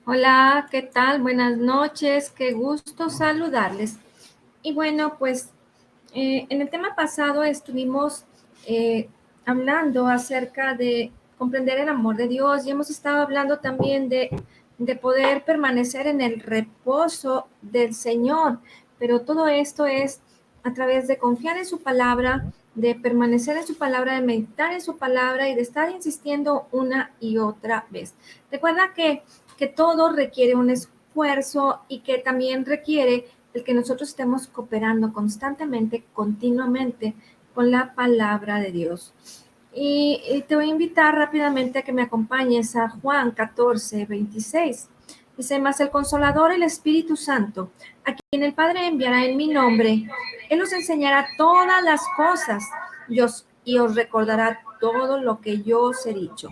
Hola, ¿qué tal? Buenas noches, qué gusto saludarles. Y bueno, pues en el tema pasado estuvimos eh, hablando acerca de comprender el amor de Dios y hemos estado hablando también de poder permanecer en el reposo del Señor, pero todo esto es a través de confiar en su palabra, de permanecer en su palabra, de meditar en su palabra y de estar insistiendo una y otra vez. Recuerda que todo requiere un esfuerzo y que también requiere el que nosotros estemos cooperando constantemente, continuamente con la palabra de Dios. Y te voy a invitar rápidamente a que me acompañes a Juan 14:26. Dice, mas el Consolador, el Espíritu Santo, a quien el Padre enviará en mi nombre, Él os enseñará todas las cosas y os recordará todo lo que yo os he dicho.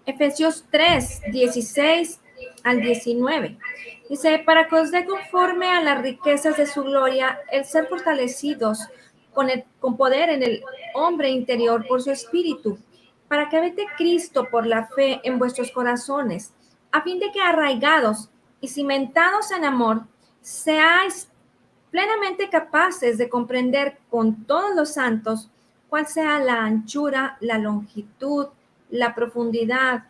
Efesios 3:16 al 19. Dice, para que os dé conforme a las riquezas de su gloria, el ser fortalecidos con poder en el hombre interior por su espíritu, para que habite Cristo por la fe en vuestros corazones, a fin de que arraigados y cimentados en amor, seáis plenamente capaces de comprender con todos los santos cuál sea la anchura, la longitud, la profundidad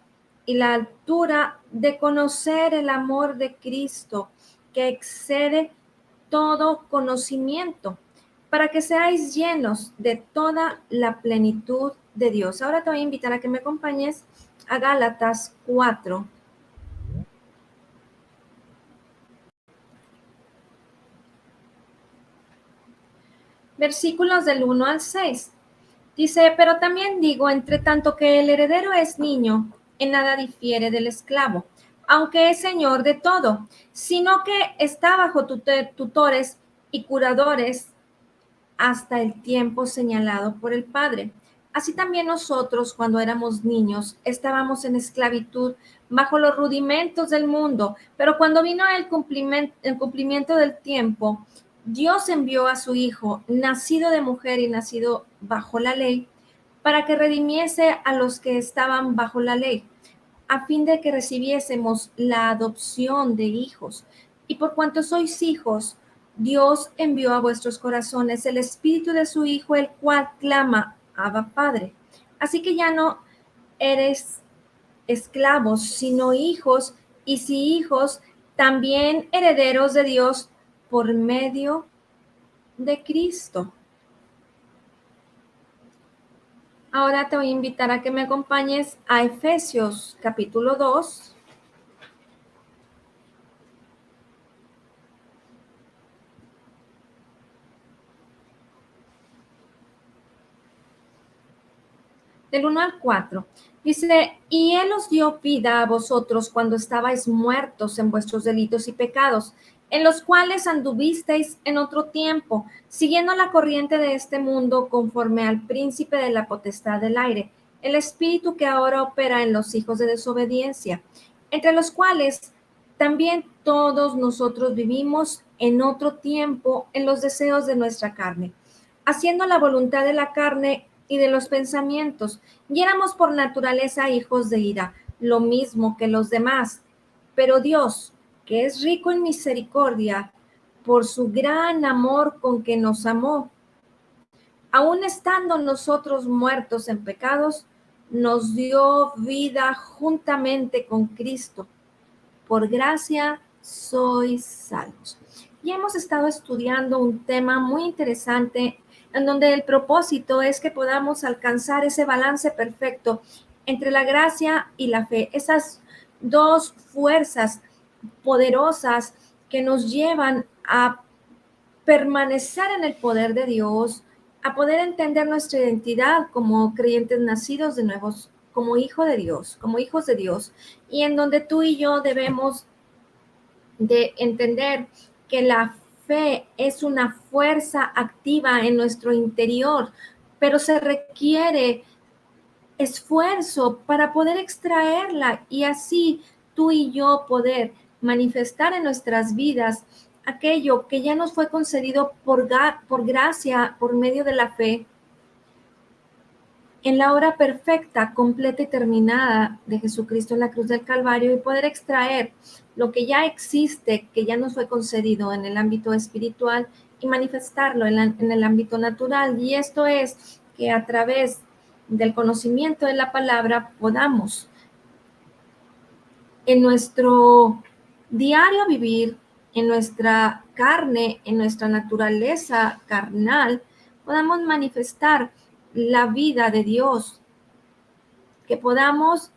y la altura, de conocer el amor de Cristo que excede todo conocimiento, para que seáis llenos de toda la plenitud de Dios. Ahora te voy a invitar a que me acompañes a Gálatas 4. Versículos del 1 al 6. Dice, pero también digo, entre tanto que el heredero es niño, en nada difiere del esclavo, aunque es señor de todo, sino que está bajo tutores y curadores hasta el tiempo señalado por el Padre. Así también nosotros, cuando éramos niños, estábamos en esclavitud bajo los rudimentos del mundo, pero cuando vino el cumplimiento del tiempo, Dios envió a su Hijo, nacido de mujer y nacido bajo la ley, para que redimiese a los que estaban bajo la ley, a fin de que recibiésemos la adopción de hijos. Y por cuanto sois hijos, Dios envió a vuestros corazones el espíritu de su Hijo, el cual clama, Abba Padre. Así que ya no eres esclavos, sino hijos, y si hijos, también herederos de Dios por medio de Cristo. Ahora te voy a invitar a que me acompañes a Efesios capítulo 2. Del 1 al 4. Dice, y Él os dio vida a vosotros cuando estabais muertos en vuestros delitos y pecados, en los cuales anduvisteis en otro tiempo, siguiendo la corriente de este mundo conforme al príncipe de la potestad del aire, el espíritu que ahora opera en los hijos de desobediencia, entre los cuales también todos nosotros vivimos en otro tiempo en los deseos de nuestra carne, haciendo la voluntad de la carne y de los pensamientos, y éramos por naturaleza hijos de ira, lo mismo que los demás. Pero Dios, que es rico en misericordia, por su gran amor con que nos amó, aun estando nosotros muertos en pecados, nos dio vida juntamente con Cristo. Por gracia sois salvos. Y hemos estado estudiando un tema muy interesante en donde el propósito es que podamos alcanzar ese balance perfecto entre la gracia y la fe, esas dos fuerzas poderosas que nos llevan a permanecer en el poder de Dios, a poder entender nuestra identidad como creyentes nacidos de nuevos, como hijo de Dios, como hijos de Dios, y en donde tú y yo debemos de entender que la fe es una fuerza activa en nuestro interior, pero se requiere esfuerzo para poder extraerla y así tú y yo poder manifestar en nuestras vidas aquello que ya nos fue concedido por gracia, por medio de la fe, en la obra perfecta, completa y terminada de Jesucristo en la cruz del Calvario y poder extraer lo que ya existe, que ya nos fue concedido en el ámbito espiritual y manifestarlo en el ámbito natural. Y esto es que a través del conocimiento de la palabra podamos en nuestro diario vivir, en nuestra carne, en nuestra naturaleza carnal, podamos manifestar la vida de Dios, que podamos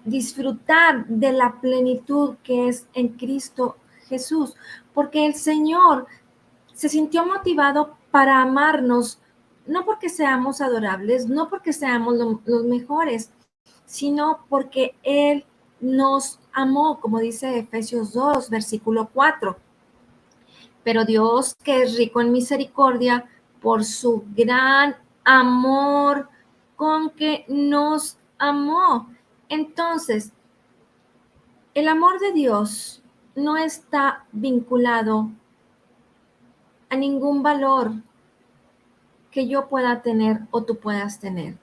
disfrutar de la plenitud que es en Cristo Jesús, porque el Señor se sintió motivado para amarnos, no porque seamos adorables, no porque seamos los mejores, sino porque Él nos amó, como dice Efesios 2, versículo 4. Pero Dios, que es rico en misericordia, por su gran amor con que nos amó. Entonces, el amor de Dios no está vinculado a ningún valor que yo pueda tener o tú puedas tener.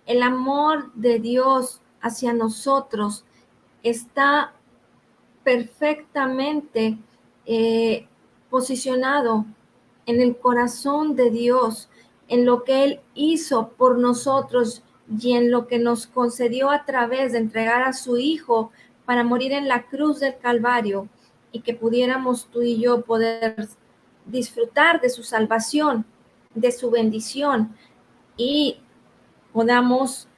El amor de Dios hacia nosotros está perfectamente posicionado en el corazón de Dios, en lo que Él hizo por nosotros y en lo que nos concedió a través de entregar a su Hijo para morir en la cruz del Calvario y que pudiéramos tú y yo poder disfrutar de su salvación, de su bendición y podamos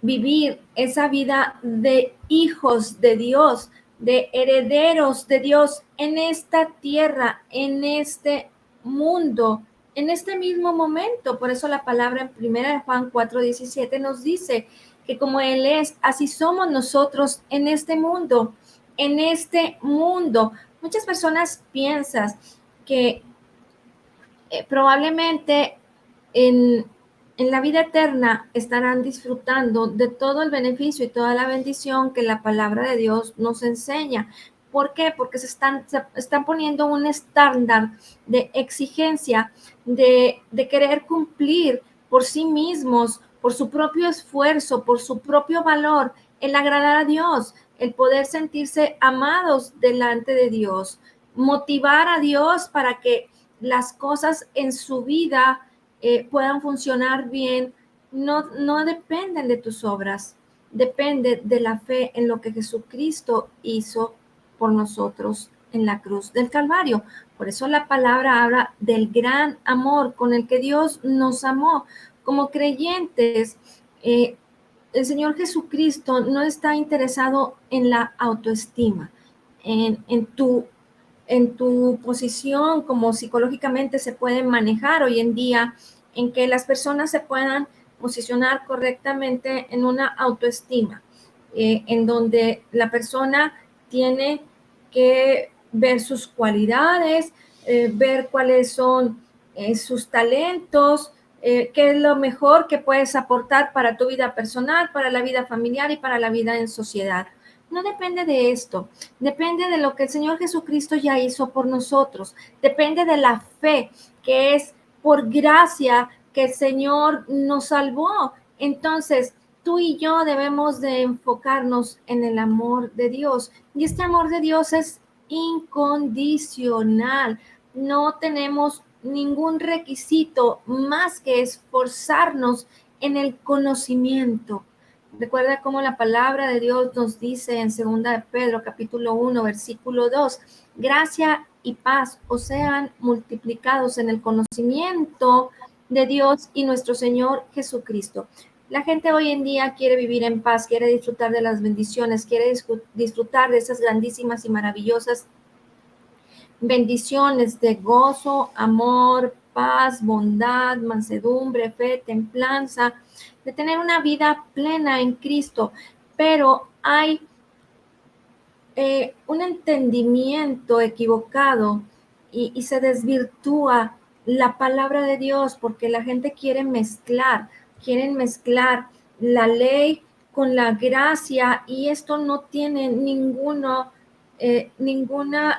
vivir esa vida de hijos de Dios, de herederos de Dios en esta tierra, en este mundo, en este mismo momento. Por eso la palabra en 1 Juan 4:17 nos dice que como Él es, así somos nosotros en este mundo, en este mundo. Muchas personas piensan que probablemente en, en la vida eterna estarán disfrutando de todo el beneficio y toda la bendición que la palabra de Dios nos enseña. ¿Por qué? Porque se están poniendo un estándar de exigencia, de querer cumplir por sí mismos, por su propio esfuerzo, por su propio valor, el agradar a Dios, el poder sentirse amados delante de Dios, motivar a Dios para que las cosas en su vida puedan funcionar bien, no dependen de tus obras, depende de la fe en lo que Jesucristo hizo por nosotros en la cruz del Calvario. Por eso la palabra habla del gran amor con el que Dios nos amó. Como creyentes, el Señor Jesucristo no está interesado en la autoestima, en tu posición, como psicológicamente se puede manejar hoy en día, en que las personas se puedan posicionar correctamente en una autoestima, en donde la persona tiene que ver sus cualidades, ver cuáles son sus talentos, qué es lo mejor que puedes aportar para tu vida personal, para la vida familiar y para la vida en sociedad. No depende de esto, depende de lo que el Señor Jesucristo ya hizo por nosotros, depende de la fe, que es por gracia que el Señor nos salvó. Entonces, tú y yo debemos de enfocarnos en el amor de Dios. Y este amor de Dios es incondicional. No tenemos ningún requisito más que esforzarnos en el conocimiento. Recuerda cómo la palabra de Dios nos dice en 2 de Pedro, capítulo 1, versículo 2, gracia y paz os sean multiplicados en el conocimiento de Dios y nuestro Señor Jesucristo. La gente hoy en día quiere vivir en paz, quiere disfrutar de las bendiciones, quiere disfrutar de esas grandísimas y maravillosas bendiciones de gozo, amor, paz, bondad, mansedumbre, fe, templanza, de tener una vida plena en Cristo. Pero hay un entendimiento equivocado y se desvirtúa la palabra de Dios porque la gente quieren mezclar la ley con la gracia y esto no tiene ninguna,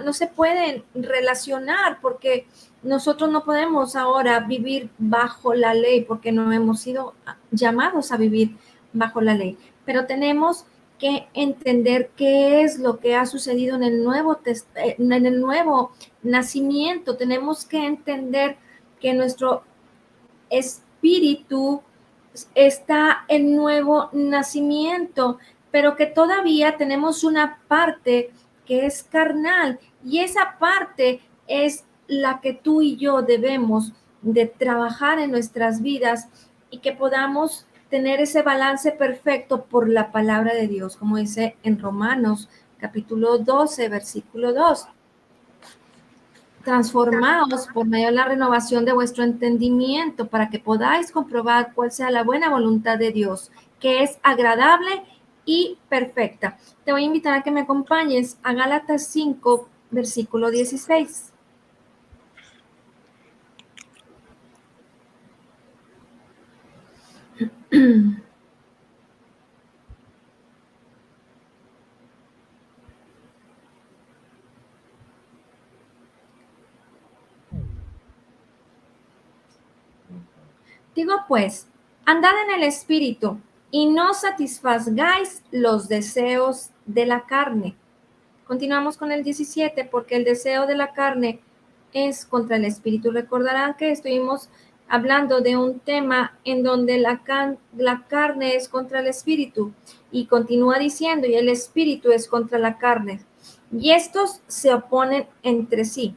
no se pueden relacionar porque nosotros no podemos ahora vivir bajo la ley porque no hemos sido llamados a vivir bajo la ley, pero tenemos que entender qué es lo que ha sucedido en el nuevo nacimiento. Tenemos que entender que nuestro espíritu está en nuevo nacimiento, pero que todavía tenemos una parte que es carnal, y esa parte es la que tú y yo debemos de trabajar en nuestras vidas y que podamos tener ese balance perfecto por la palabra de Dios, como dice en Romanos capítulo 12, versículo 2. Transformaos por medio de la renovación de vuestro entendimiento para que podáis comprobar cuál sea la buena voluntad de Dios, que es agradable y perfecta. Te voy a invitar a que me acompañes a Gálatas 5, versículo 16. Digo pues, andad en el Espíritu y no satisfagáis los deseos de la carne. Continuamos con el 17, porque el deseo de la carne es contra el Espíritu. Recordarán que estuvimos hablando de un tema en donde la carne es contra el Espíritu, y continúa diciendo, y el Espíritu es contra la carne. Y estos se oponen entre sí,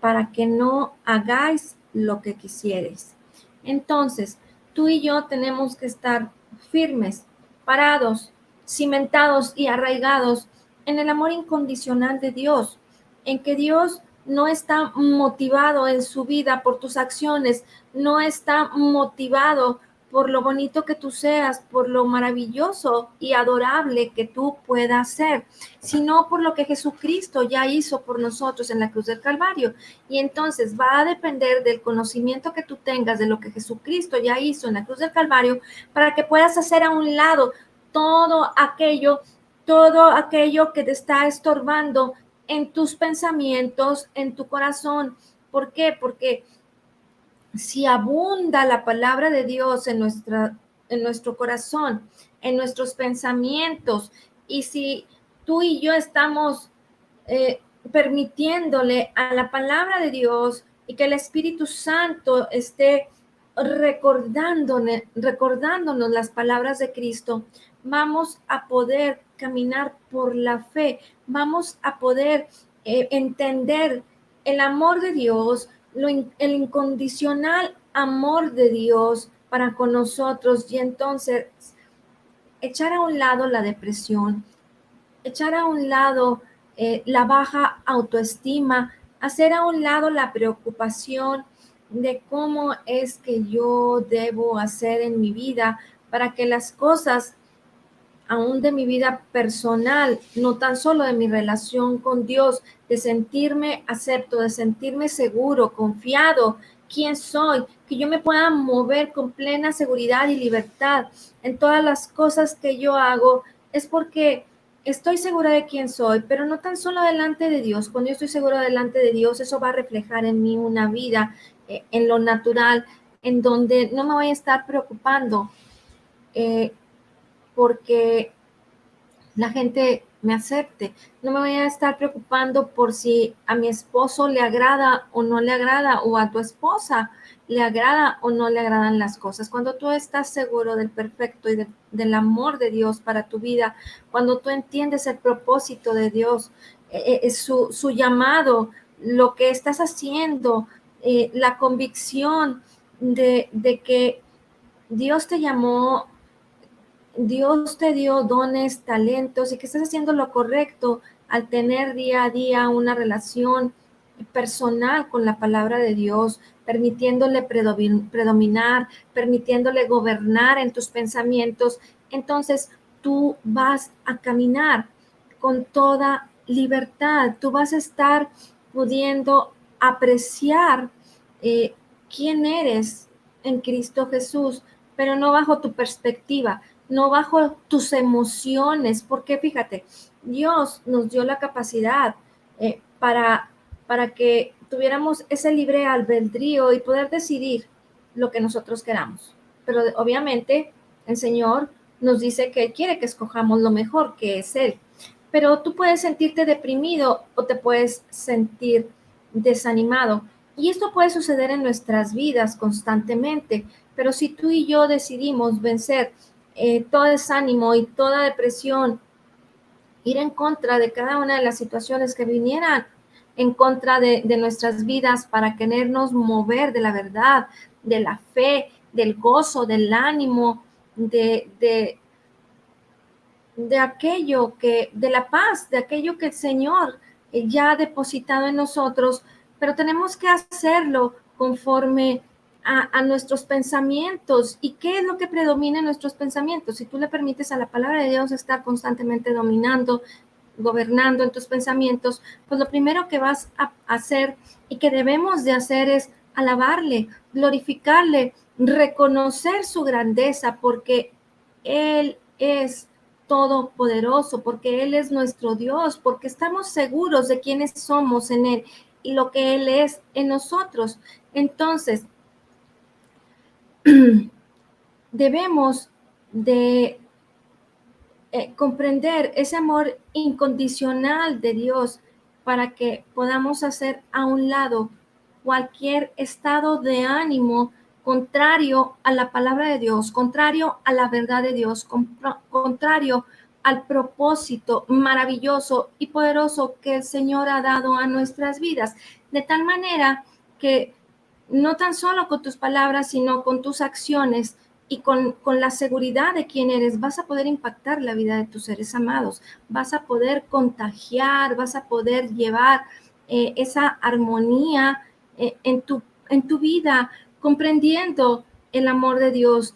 para que no hagáis lo que quisierais. Entonces, tú y yo tenemos que estar firmes, parados, cimentados y arraigados en el amor incondicional de Dios, en que Dios no está motivado en su vida por tus acciones, no está motivado por lo bonito que tú seas, por lo maravilloso y adorable que tú puedas ser, sino por lo que Jesucristo ya hizo por nosotros en la cruz del Calvario. Y entonces va a depender del conocimiento que tú tengas de lo que Jesucristo ya hizo en la cruz del Calvario, para que puedas hacer a un lado todo aquello que te está estorbando en tus pensamientos, en tu corazón. ¿Por qué? Porque si abunda la palabra de Dios en nuestro corazón, en nuestros pensamientos, y si tú y yo estamos permitiéndole a la palabra de Dios y que el Espíritu Santo esté recordándonos las palabras de Cristo, vamos a poder caminar por la fe, vamos a poder entender el amor de Dios, el incondicional amor de Dios para con nosotros, y entonces echar a un lado la depresión, echar a un lado la baja autoestima, hacer a un lado la preocupación de cómo es que yo debo hacer en mi vida para que las cosas, aún de mi vida personal, no tan solo de mi relación con Dios, de sentirme acepto, de sentirme seguro, confiado, quién soy, que yo me pueda mover con plena seguridad y libertad en todas las cosas que yo hago, es porque estoy segura de quién soy, pero no tan solo delante de Dios. Cuando yo estoy segura delante de Dios, eso va a reflejar en mí una vida en lo natural, en donde no me voy a estar preocupando porque la gente me acepte. No me voy a estar preocupando por si a mi esposo le agrada o no le agrada, o a tu esposa le agrada o no le agradan las cosas. Cuando tú estás seguro del perfecto y del amor de Dios para tu vida, cuando tú entiendes el propósito de Dios, su llamado, lo que estás haciendo, la convicción de que Dios te llamó, Dios te dio dones, talentos, y que estás haciendo lo correcto al tener día a día una relación personal con la palabra de Dios, permitiéndole predominar, permitiéndole gobernar en tus pensamientos. Entonces tú vas a caminar con toda libertad, tú vas a estar pudiendo apreciar quién eres en Cristo Jesús, pero no bajo tu perspectiva, no bajo tus emociones, porque fíjate, Dios nos dio la capacidad para para que tuviéramos ese libre albedrío y poder decidir lo que nosotros queramos. Pero obviamente el Señor nos dice que Él quiere que escojamos lo mejor, que es Él. Pero tú puedes sentirte deprimido o te puedes sentir desanimado. Y esto puede suceder en nuestras vidas constantemente. Pero si tú y yo decidimos vencer todo desánimo y toda depresión, ir en contra de cada una de las situaciones que vinieran en contra de nuestras vidas para querernos mover de la verdad, de la fe, del gozo, del ánimo, de aquello que, de la paz, de aquello que el Señor ya ha depositado en nosotros, pero tenemos que hacerlo conforme a nuestros pensamientos. ¿Y qué es lo que predomina en nuestros pensamientos? Si tú le permites a la palabra de Dios estar constantemente dominando, gobernando en tus pensamientos, pues lo primero que vas a hacer y que debemos de hacer es alabarle, glorificarle, reconocer su grandeza, porque Él es todopoderoso, porque Él es nuestro Dios, porque estamos seguros de quiénes somos en Él y lo que Él es en nosotros. Entonces, debemos de comprender ese amor incondicional de Dios para que podamos hacer a un lado cualquier estado de ánimo contrario a la palabra de Dios, contrario a la verdad de Dios, contrario al propósito maravilloso y poderoso que el Señor ha dado a nuestras vidas, de tal manera que no tan solo con tus palabras, sino con tus acciones y con la seguridad de quién eres, vas a poder impactar la vida de tus seres amados, vas a poder contagiar, vas a poder llevar esa armonía en tu vida, comprendiendo el amor de Dios,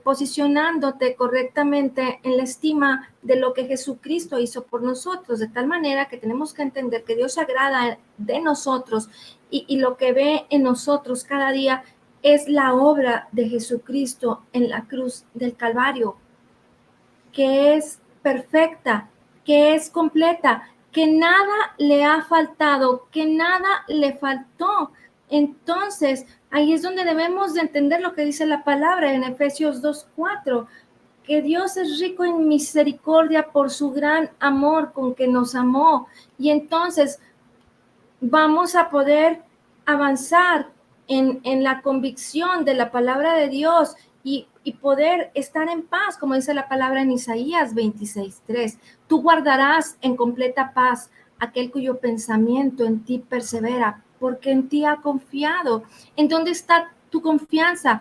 posicionándote correctamente en la estima de lo que Jesucristo hizo por nosotros, de tal manera que tenemos que entender que Dios se agrada de nosotros y lo que ve en nosotros cada día es la obra de Jesucristo en la cruz del Calvario, que es perfecta, que es completa, que nada le ha faltado, que nada le faltó. Entonces, ahí es donde debemos de entender lo que dice la palabra en Efesios 2:4, que Dios es rico en misericordia por su gran amor con que nos amó. Y entonces vamos a poder avanzar en la convicción de la palabra de Dios y poder estar en paz, como dice la palabra en Isaías 26:3. Tú guardarás en completa paz aquel cuyo pensamiento en ti persevera, porque en ti ha confiado. ¿En dónde está tu confianza?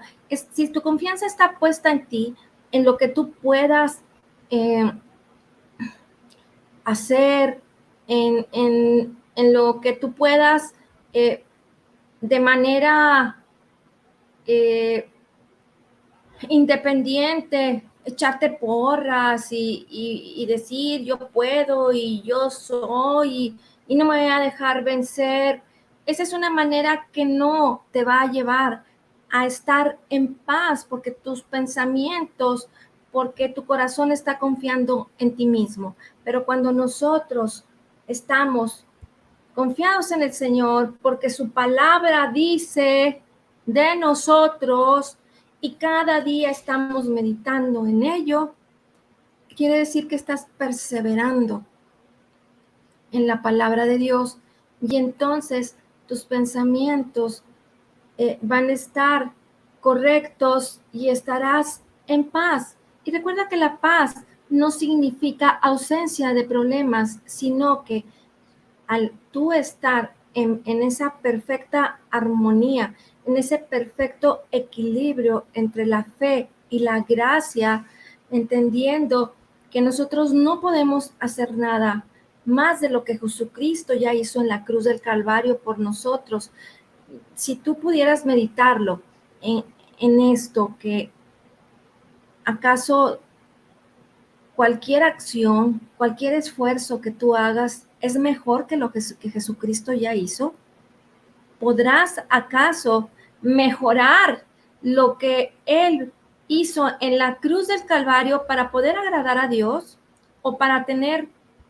Si tu confianza está puesta en ti, en lo que tú puedas eh, hacer, en lo que tú puedas eh, de manera eh, independiente, echarte porras y decir yo puedo y yo soy y no me voy a dejar vencer. Esa es una manera que no te va a llevar a estar en paz porque tus pensamientos, porque tu corazón está confiando en ti mismo. Pero cuando nosotros estamos confiados en el Señor, porque su palabra dice de nosotros y cada día estamos meditando en ello, quiere decir que estás perseverando en la palabra de Dios y entonces tus pensamientos van a estar correctos y estarás en paz. Y recuerda que la paz no significa ausencia de problemas, sino que al tú estar en esa perfecta armonía, en ese perfecto equilibrio entre la fe y la gracia, entendiendo que nosotros no podemos hacer nada más de lo que Jesucristo ya hizo en la cruz del Calvario por nosotros. Si tú pudieras meditarlo en, en esto, que acaso cualquier acción, cualquier esfuerzo que tú hagas es mejor que lo que Jesucristo ya hizo. ¿Podrás acaso mejorar lo que Él hizo en la cruz del Calvario para poder agradar a Dios o para tener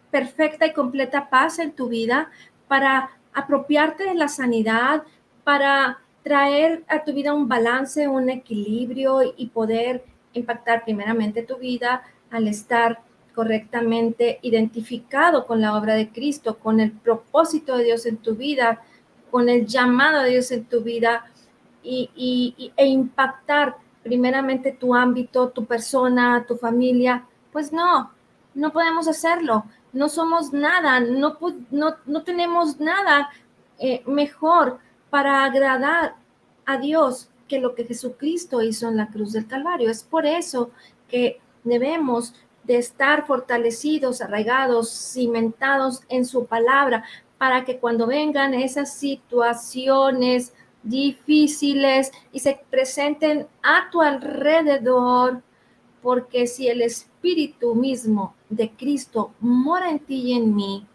perfecta y completa paz en tu vida, para apropiarte de la sanidad para traer a tu vida un balance, un equilibrio y poder impactar primeramente tu vida al estar correctamente identificado con la obra de Cristo, con el propósito de Dios en tu vida, con el llamado de Dios en tu vida e impactar primeramente tu ámbito, tu persona, tu familia. Pues no podemos hacerlo. No somos nada, no tenemos nada mejor para agradar a Dios que lo que Jesucristo hizo en la cruz del Calvario. Es por eso que debemos de estar fortalecidos, arraigados, cimentados en su palabra, para que cuando vengan esas situaciones difíciles y se presenten a tu alrededor, porque si el Espíritu mismo de Cristo mora en ti y en mí,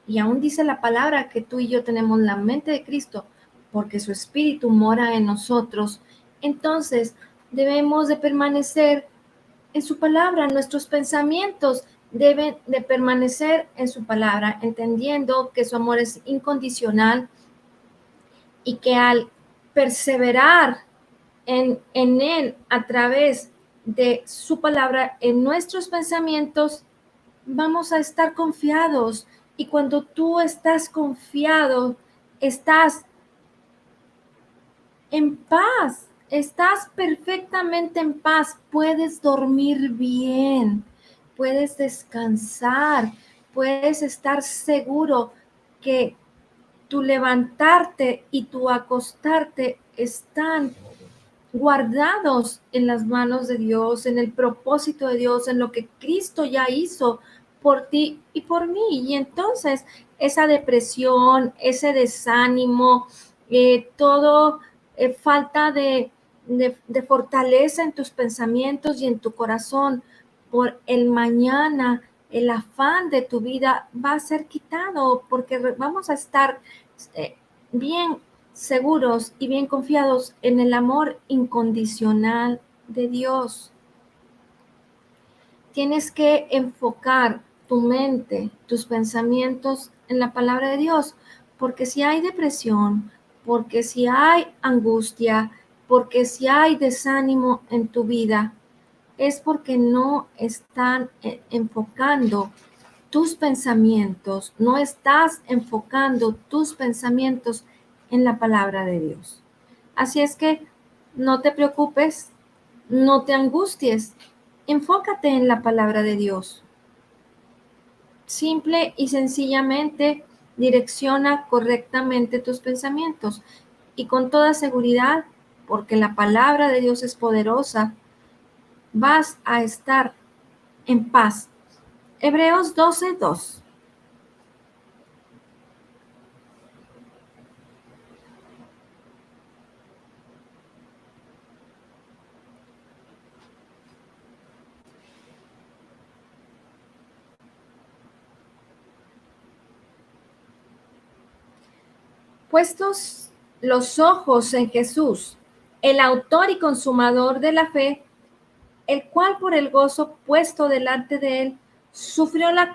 y aún dice la palabra que tú y yo tenemos la mente de Cristo, porque su Espíritu mora en nosotros, entonces debemos de permanecer en su palabra. Nuestros pensamientos deben de permanecer en su palabra, entendiendo que su amor es incondicional y que al perseverar en Él a través de su palabra en nuestros pensamientos, vamos a estar confiados. Y cuando tú estás confiado, estás en paz, estás perfectamente en paz, puedes dormir bien, puedes descansar, puedes estar seguro que tu levantarte y tu acostarte están guardados en las manos de Dios, en el propósito de Dios, en lo que Cristo ya hizo por ti y por mí. Y entonces esa depresión, ese desánimo, todo falta de fortaleza en tus pensamientos y en tu corazón por el mañana, el afán de tu vida va a ser quitado, porque vamos a estar bien seguros y bien confiados en el amor incondicional de Dios. Tienes que enfocar tu mente, tus pensamientos en la palabra de Dios, porque si hay depresión, porque si hay angustia, porque si hay desánimo en tu vida, es porque no están enfocando tus pensamientos, no estás enfocando tus pensamientos en la palabra de Dios. Así es que no te preocupes, no te angusties, enfócate en la palabra de Dios. Simple y sencillamente direcciona correctamente tus pensamientos y con toda seguridad, porque la palabra de Dios es poderosa, vas a estar en paz. Hebreos 12:2. Puestos los ojos en Jesús, el autor y consumador de la fe, el cual por el gozo puesto delante de él, sufrió la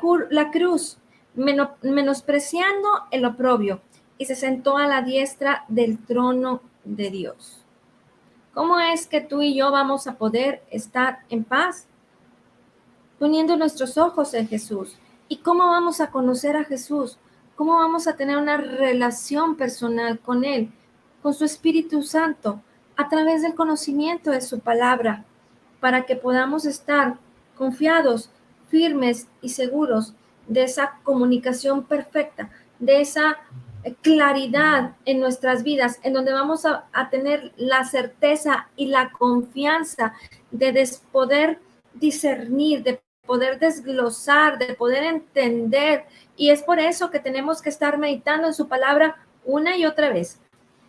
cruz, menospreciando el oprobio, y se sentó a la diestra del trono de Dios. ¿Cómo es que tú y yo vamos a poder estar en paz? Poniendo nuestros ojos en Jesús. ¿Y cómo vamos a conocer a Jesús? ¿Cómo vamos a tener una relación personal con Él, con su Espíritu Santo, a través del conocimiento de su palabra, para que podamos estar confiados, firmes y seguros de esa comunicación perfecta, de esa claridad en nuestras vidas, en donde vamos a tener la certeza y la confianza de poder discernir, de poder desglosar, de poder entender. Y es por eso que tenemos que estar meditando en su palabra una y otra vez,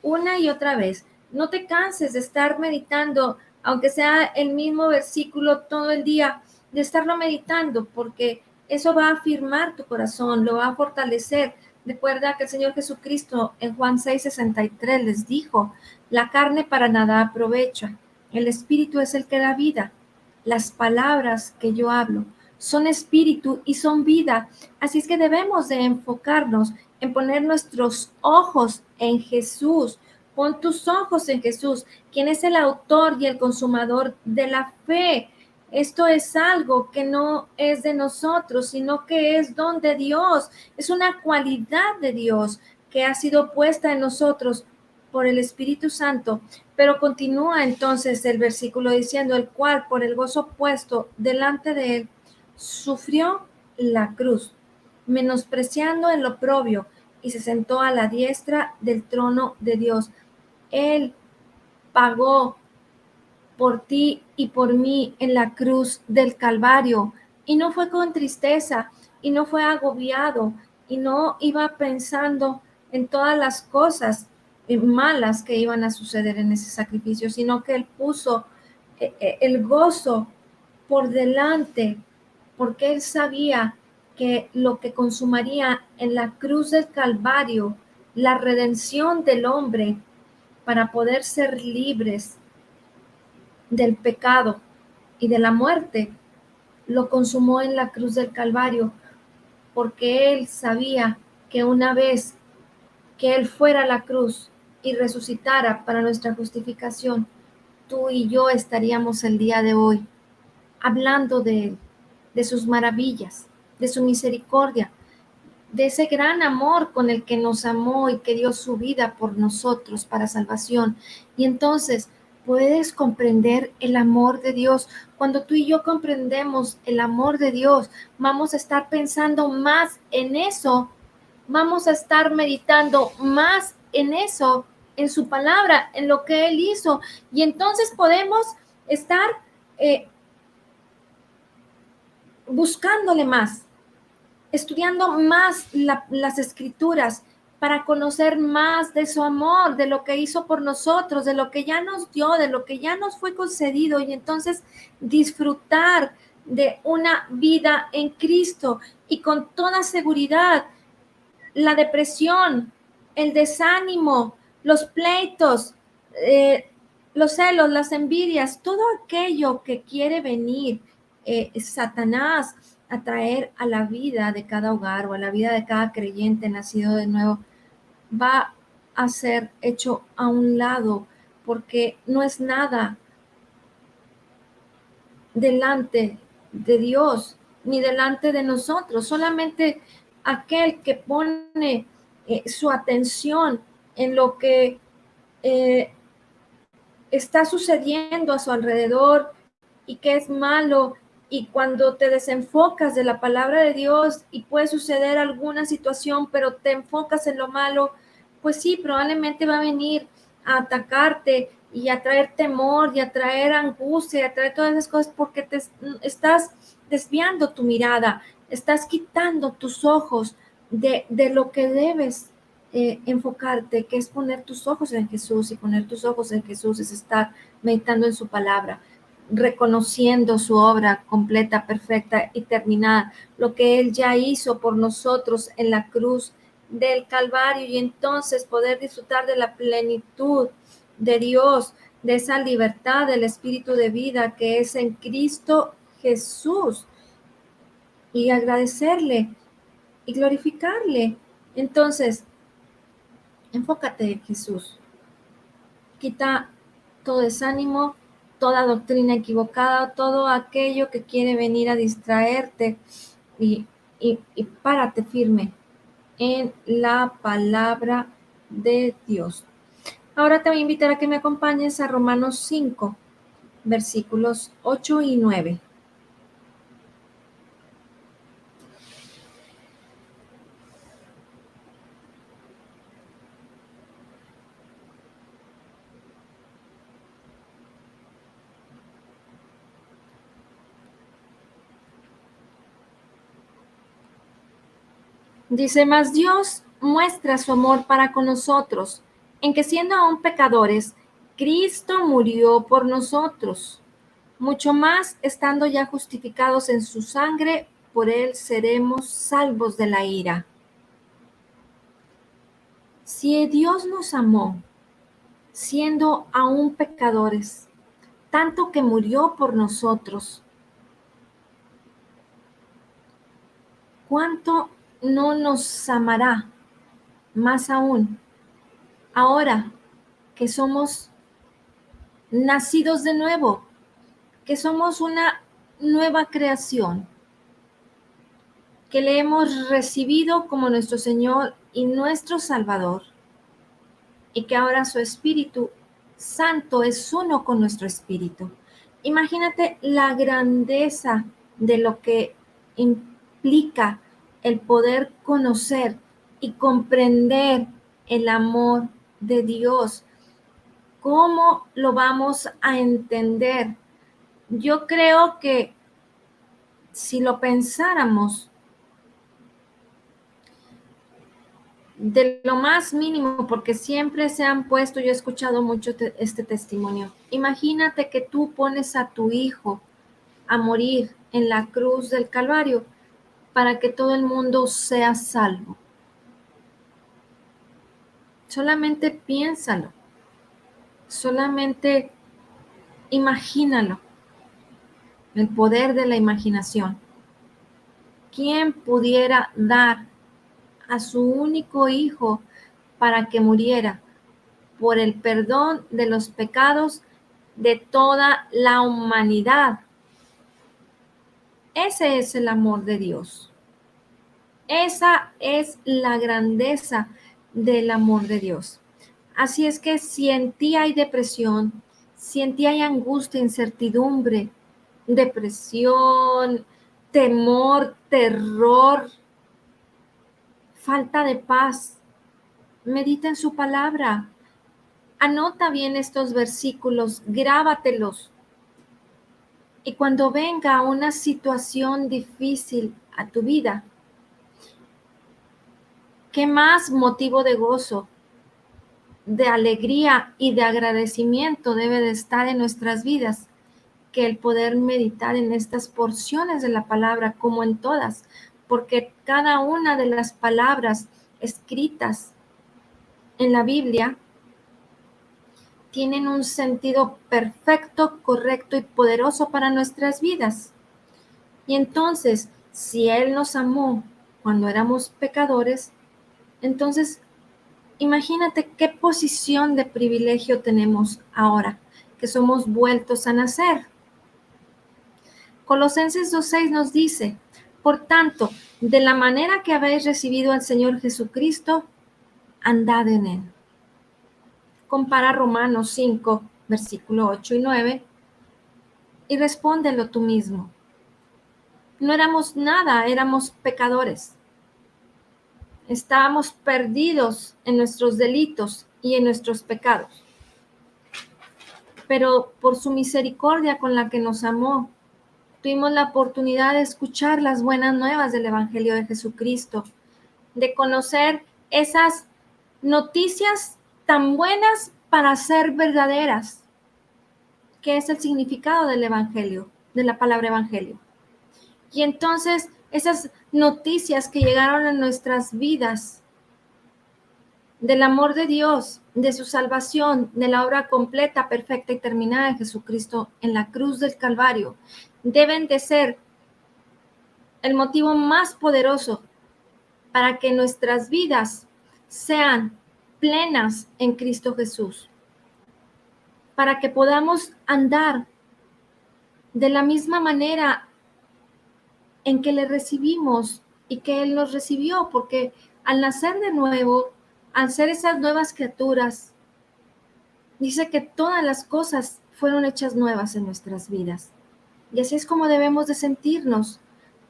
una y otra vez. No te canses de estar meditando, aunque sea el mismo versículo todo el día, de estarlo meditando, porque eso va a afirmar tu corazón, lo va a fortalecer. Recuerda que el Señor Jesucristo en Juan 6:63 les dijo, la carne para nada aprovecha, el Espíritu es el que da vida. Las palabras que yo hablo son espíritu y son vida. Así es que debemos de enfocarnos en poner nuestros ojos en Jesús. Pon tus ojos en Jesús, quien es el autor y el consumador de la fe. Esto es algo que no es de nosotros, sino que es don de Dios. Es una cualidad de Dios que ha sido puesta en nosotros por el Espíritu Santo. Pero continúa entonces el versículo diciendo, el cual por el gozo puesto delante de él, sufrió la cruz, menospreciando el oprobio, y se sentó a la diestra del trono de Dios. Él pagó por ti y por mí en la cruz del Calvario, y no fue con tristeza, y no fue agobiado, y no iba pensando en todas las cosas malas que iban a suceder en ese sacrificio, sino que él puso el gozo por delante, porque él sabía que lo que consumaría en la cruz del Calvario, la redención del hombre para poder ser libres del pecado y de la muerte, lo consumó en la cruz del Calvario, porque él sabía que una vez que él fuera a la cruz y resucitara para nuestra justificación, tú y yo estaríamos el día de hoy hablando de él, de sus maravillas, de su misericordia, de ese gran amor con el que nos amó y que dio su vida por nosotros para salvación. Y entonces puedes comprender el amor de Dios. Cuando tú y yo comprendemos el amor de Dios, vamos a estar pensando más en eso, vamos a estar meditando más en eso, en su palabra, en lo que Él hizo. Y entonces podemos estar eh, buscándole más, estudiando más las escrituras para conocer más de su amor, de lo que hizo por nosotros, de lo que ya nos dio, de lo que ya nos fue concedido, y entonces disfrutar de una vida en Cristo. Y con toda seguridad, la depresión, el desánimo, los pleitos, los celos, las envidias, todo aquello que quiere venir Satanás a traer a la vida de cada hogar o a la vida de cada creyente nacido de nuevo, va a ser hecho a un lado, porque no es nada delante de Dios ni delante de nosotros. Solamente aquel que pone su atención en lo que eh, está sucediendo a su alrededor y que es malo, y cuando te desenfocas de la palabra de Dios y puede suceder alguna situación, pero te enfocas en lo malo, pues sí, probablemente va a venir a atacarte y a traer temor y a traer angustia y a traer todas esas cosas, porque te estás desviando tu mirada, estás quitando tus ojos de lo que debes enfocarte, que es poner tus ojos en Jesús. Y poner tus ojos en Jesús es estar meditando en su palabra, reconociendo su obra completa, perfecta y terminada, lo que Él ya hizo por nosotros en la cruz del Calvario, y entonces poder disfrutar de la plenitud de Dios, de esa libertad del espíritu de vida que es en Cristo Jesús, y agradecerle y glorificarle. Entonces, enfócate en Jesús. Quita todo desánimo, toda doctrina equivocada, todo aquello que quiere venir a distraerte, y, y párate firme en la palabra de Dios. Ahora te voy a invitar a que me acompañes a Romanos 5, versículos 8 y 9. Dice: mas Dios muestra su amor para con nosotros, en que siendo aún pecadores, Cristo murió por nosotros. Mucho más, estando ya justificados en su sangre, por él seremos salvos de la ira. Si Dios nos amó, siendo aún pecadores, tanto que murió por nosotros, ¿cuánto no nos amará más aún, ahora que somos nacidos de nuevo, que somos una nueva creación, que le hemos recibido como nuestro Señor y nuestro Salvador, y que ahora su Espíritu Santo es uno con nuestro espíritu. Imagínate la grandeza de lo que implica el poder conocer y comprender el amor de Dios. ¿Cómo lo vamos a entender? Yo creo que si lo pensáramos de lo más mínimo, porque siempre se han puesto, yo he escuchado mucho este testimonio. Imagínate que tú pones a tu hijo a morir en la cruz del Calvario para que todo el mundo sea salvo. Solamente piénsalo, solamente imagínalo, el poder de la imaginación. ¿Quién pudiera dar a su único hijo para que muriera por el perdón de los pecados de toda la humanidad? Ese es el amor de Dios. Esa es la grandeza del amor de Dios. Así es que si en ti hay depresión, si en ti hay angustia, incertidumbre, depresión, temor, terror, falta de paz, medita en su palabra. Anota bien estos versículos, grábatelos. Y cuando venga una situación difícil a tu vida, ¿qué más motivo de gozo, de alegría y de agradecimiento debe de estar en nuestras vidas que el poder meditar en estas porciones de la palabra como en todas? Porque cada una de las palabras escritas en la Biblia tienen un sentido perfecto, correcto y poderoso para nuestras vidas. Y entonces, si Él nos amó cuando éramos pecadores, entonces imagínate qué posición de privilegio tenemos ahora, que somos vueltos a nacer. Colosenses 2:6 nos dice: por tanto, de la manera que habéis recibido al Señor Jesucristo, andad en Él. Compara Romanos 5, versículo 8 y 9, y respóndelo tú mismo. No éramos nada, éramos pecadores. Estábamos perdidos en nuestros delitos y en nuestros pecados. Pero por su misericordia con la que nos amó, tuvimos la oportunidad de escuchar las buenas nuevas del Evangelio de Jesucristo, de conocer esas noticias tan buenas para ser verdaderas, que es el significado del Evangelio, de la palabra Evangelio. Y entonces esas noticias que llegaron a nuestras vidas del amor de Dios, de su salvación, de la obra completa, perfecta y terminada de Jesucristo en la cruz del Calvario, deben de ser el motivo más poderoso para que nuestras vidas sean plenas en Cristo Jesús, para que podamos andar de la misma manera en que le recibimos y que Él nos recibió, porque al nacer de nuevo, al ser esas nuevas criaturas, dice que todas las cosas fueron hechas nuevas en nuestras vidas. Y así es como debemos de sentirnos,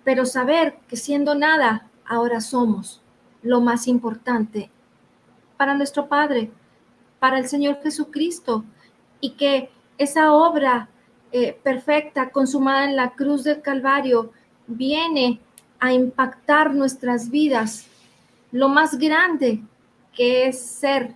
pero saber que siendo nada, ahora somos lo más importante para nuestro Padre, para el Señor Jesucristo, y que esa obra perfecta, consumada en la cruz del Calvario, viene a impactar nuestras vidas, lo más grande que es ser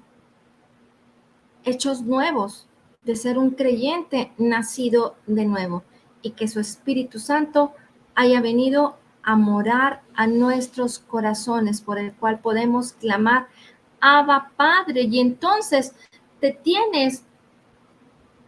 hechos nuevos, de ser un creyente nacido de nuevo, y que su Espíritu Santo haya venido a morar a nuestros corazones, por el cual podemos clamar: Abba, Padre. Y entonces te tienes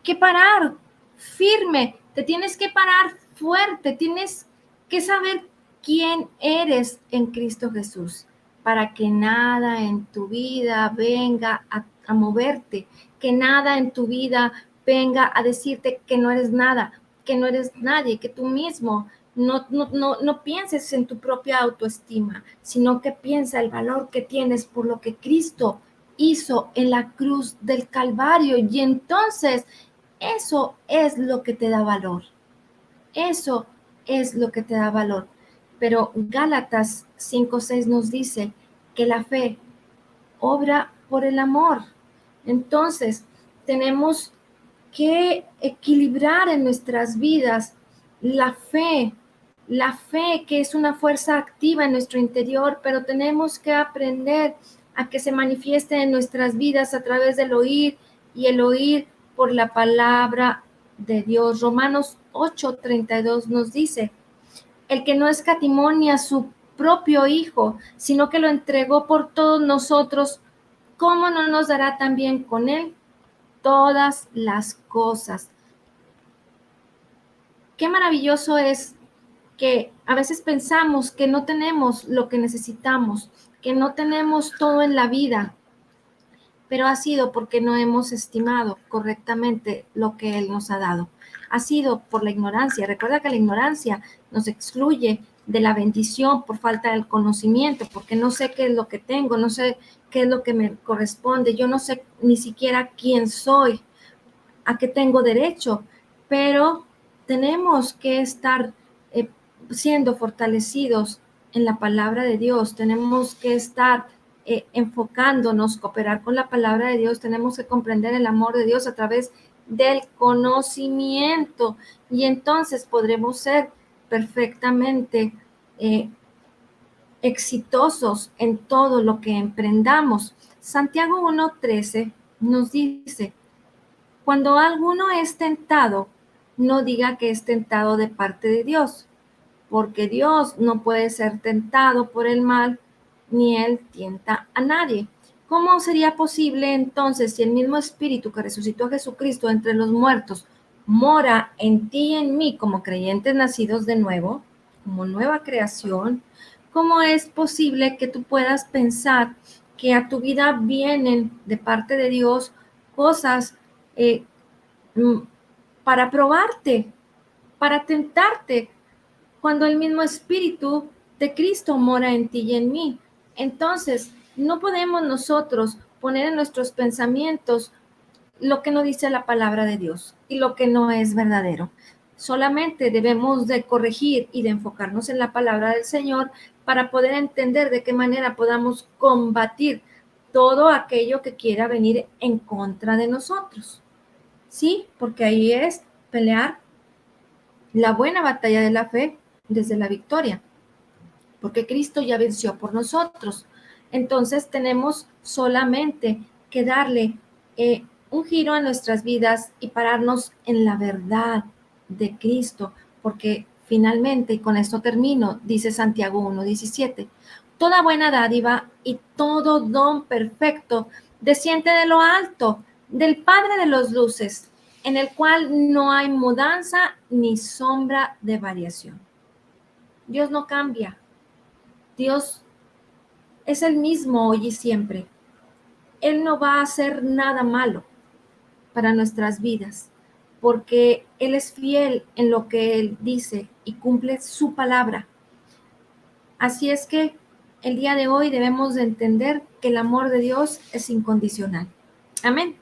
que parar firme, te tienes que parar fuerte, tienes que saber quién eres en Cristo Jesús, para que nada en tu vida venga a moverte, que nada en tu vida venga a decirte que no eres nada, que no eres nadie, que tú mismo no pienses en tu propia autoestima, sino que piensa el valor que tienes por lo que Cristo hizo en la cruz del Calvario. Y entonces eso es lo que te da valor. Eso es lo que te da valor. Pero Gálatas 5:6 nos dice que la fe obra por el amor. Entonces, tenemos que equilibrar en nuestras vidas la fe que es una fuerza activa en nuestro interior, pero tenemos que aprender a que se manifieste en nuestras vidas a través del oír y el oír por la palabra de Dios. Romanos 8:32 nos dice, el que no escatimó ni a su propio Hijo, sino que lo entregó por todos nosotros, ¿cómo no nos dará también con él todas las cosas? Qué maravilloso es que a veces pensamos que no tenemos lo que necesitamos, que no tenemos todo en la vida, pero ha sido porque no hemos estimado correctamente lo que Él nos ha dado. Ha sido por la ignorancia. Recuerda que la ignorancia nos excluye de la bendición por falta del conocimiento, porque no sé qué es lo que tengo, no sé qué es lo que me corresponde, yo no sé ni siquiera quién soy, a qué tengo derecho, pero tenemos que estar siendo fortalecidos en la palabra de Dios, tenemos que estar enfocándonos, cooperar con la palabra de Dios, tenemos que comprender el amor de Dios a través del conocimiento y entonces podremos ser perfectamente exitosos en todo lo que emprendamos. Santiago 1:13 nos dice, cuando alguno es tentado, no diga que es tentado de parte de Dios, porque Dios no puede ser tentado por el mal, ni Él tienta a nadie. ¿Cómo sería posible entonces si el mismo Espíritu que resucitó a Jesucristo entre los muertos mora en ti y en mí como creyentes nacidos de nuevo, como nueva creación? ¿Cómo es posible que tú puedas pensar que a tu vida vienen de parte de Dios cosas eh, para probarte, para tentarte, cuando el mismo Espíritu de Cristo mora en ti y en mí? Entonces, no podemos nosotros poner en nuestros pensamientos lo que no dice la palabra de Dios y lo que no es verdadero. Solamente debemos de corregir y de enfocarnos en la palabra del Señor para poder entender de qué manera podamos combatir todo aquello que quiera venir en contra de nosotros. Sí, porque ahí es pelear la buena batalla de la fe desde la victoria, porque Cristo ya venció por nosotros. Entonces tenemos solamente que darle un giro a nuestras vidas y pararnos en la verdad de Cristo, porque finalmente, y con esto termino, dice Santiago 1:17, toda buena dádiva y todo don perfecto desciende de lo alto, del Padre de los luces, en el cual no hay mudanza ni sombra de variación. Dios no cambia. Dios es el mismo hoy y siempre. Él no va a hacer nada malo para nuestras vidas, porque Él es fiel en lo que Él dice y cumple su palabra. Así es que el día de hoy debemos de entender que el amor de Dios es incondicional. Amén.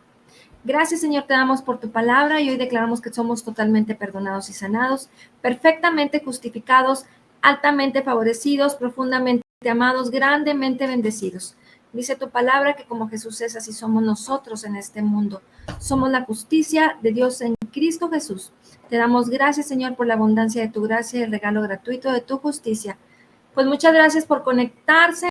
Gracias, Señor, te damos por tu palabra y hoy declaramos que somos totalmente perdonados y sanados, perfectamente justificados, altamente favorecidos, profundamente amados, grandemente bendecidos. Dice tu palabra que como Jesús es, así somos nosotros en este mundo. Somos la justicia de Dios en Cristo Jesús. Te damos gracias, Señor, por la abundancia de tu gracia y el regalo gratuito de tu justicia. Pues muchas gracias por conectarse